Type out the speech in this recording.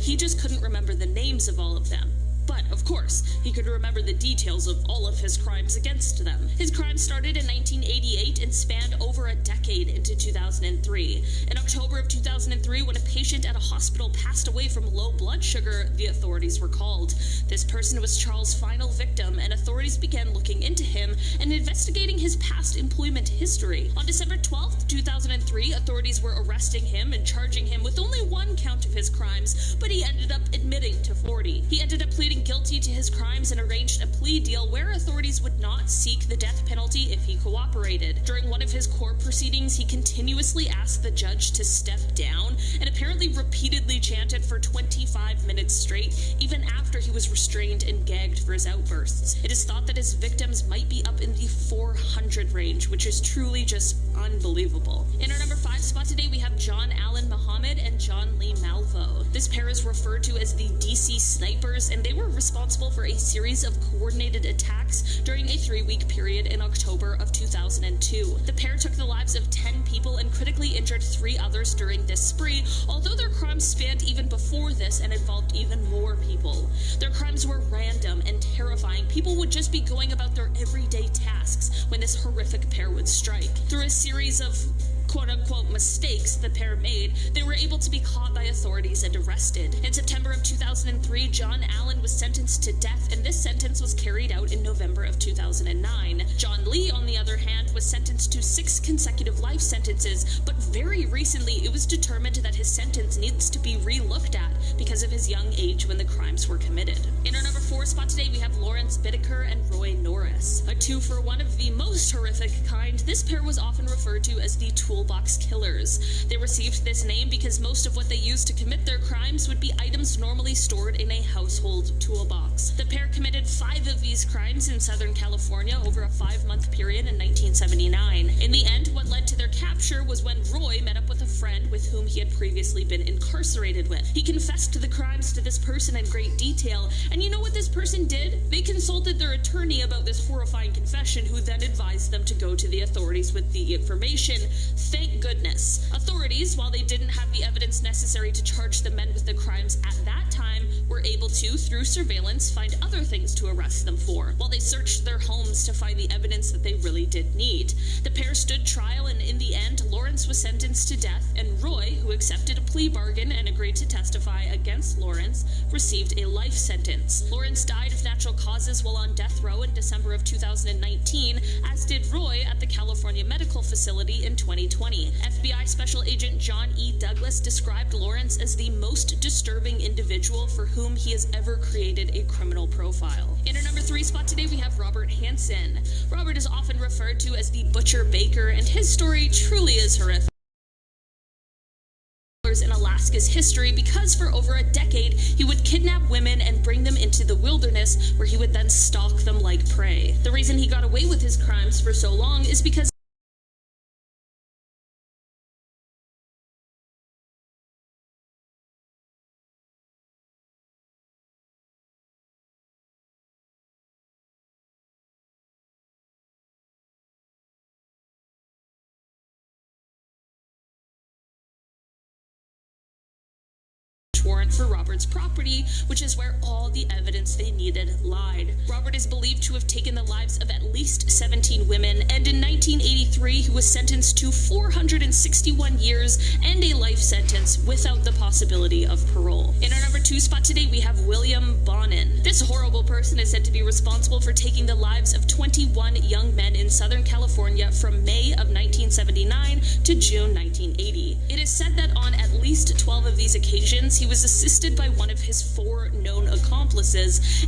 he just couldn't remember the names of all of them. But, of course, he could remember the details of all of his crimes against them. His crimes started in 1988 and spanned over a decade into 2003. In October of 2003, when a patient at a hospital passed away from low blood sugar, the authorities were called. This person was Charles' final victim, and authorities began looking into him and investigating his past employment history. On December 12, 2003, authorities were arresting him and charging him with only one count of his crimes, but he ended up admitting to 40. He ended up pleading guilty to his crimes and arranged a plea deal where authorities would not seek the death penalty if he cooperated. During one of his court proceedings, he continuously asked the judge to step down and apparently repeatedly chanted for 25 minutes straight, even after he was restrained and gagged for his outbursts. It is thought that his victims might be up in the 400 range, which is truly just unbelievable. In our number 5 spot today, we have John Allen Muhammad and John Lee Malvo. This pair is referred to as the DC Snipers, and they were responsible for a series of coordinated attacks during a 3-week period in October of 2002. The pair took the lives of 10 people and critically injured 3 others during this spree, although their crimes spanned even before this and involved even more people. Their crimes were random and terrifying. People would just be going about their everyday tasks when this horrific pair would strike. Through a series of quote-unquote mistakes the pair made, they were able to be caught by authorities and arrested. In September of 2003, John Allen was sentenced to death, and this sentence was carried out in November of 2009. John Lee, on the other hand, was sentenced to 6 consecutive life sentences, but very recently it was determined that his sentence needs to be re-looked at because of his young age when the crimes were committed. In our number 4 spot today, we have Lawrence Bittaker and Roy Norris. A 2-for-1 of the most horrific kind, this pair was often referred to as the Toolbox Killers. They received this name because most of what they used to commit their crimes would be items normally stored in a household toolbox. The pair committed 5 of these crimes in Southern California over a 5-month period in 1979. In the end, what led to their capture was when Roy met up with a friend with whom he had previously been incarcerated with. He confessed to the crimes to this person in great detail, and you know what this person did? They consulted their attorney about this horrifying confession, who then advised them to go to the authorities with the information. Thank goodness. Authorities, while they didn't have the evidence necessary to charge the men with the crimes at that time, were able to, through surveillance, find other things to arrest them for, while they searched their homes to find the evidence that they really did need. The pair stood trial, and in the end, Lawrence was sentenced to death, and Roy, who accepted a plea bargain and agreed to testify against Lawrence, received a life sentence. Lawrence died of natural causes while on death row in December of 2019, as did Roy at the California Medical Facility in 2020. FBI Special Agent John E. Douglas described Lawrence as the most disturbing individual for whom he has ever created a criminal profile. In our number 3 spot today, we have Robert Hansen. Robert is often referred to as the Butcher Baker, and his story truly is horrific in Alaska's history, because for over a decade he would kidnap women and bring them into the wilderness, where he would then stalk them like prey. The reason he got away with his crimes for so long is because warrant for Robert's property, which is where all the evidence they needed lied. Robert is believed to have taken the lives of at least 17 women, and in 1983 he was sentenced to 461 years and a life sentence without the possibility of parole. In our number 2 spot today, we have William Bonin. This horrible person is said to be responsible for taking the lives of 21 young men in Southern California from May of 1979 to June 1980. It is said that on at least 12 of these occasions, he was assisted by one of his 4 known accomplices,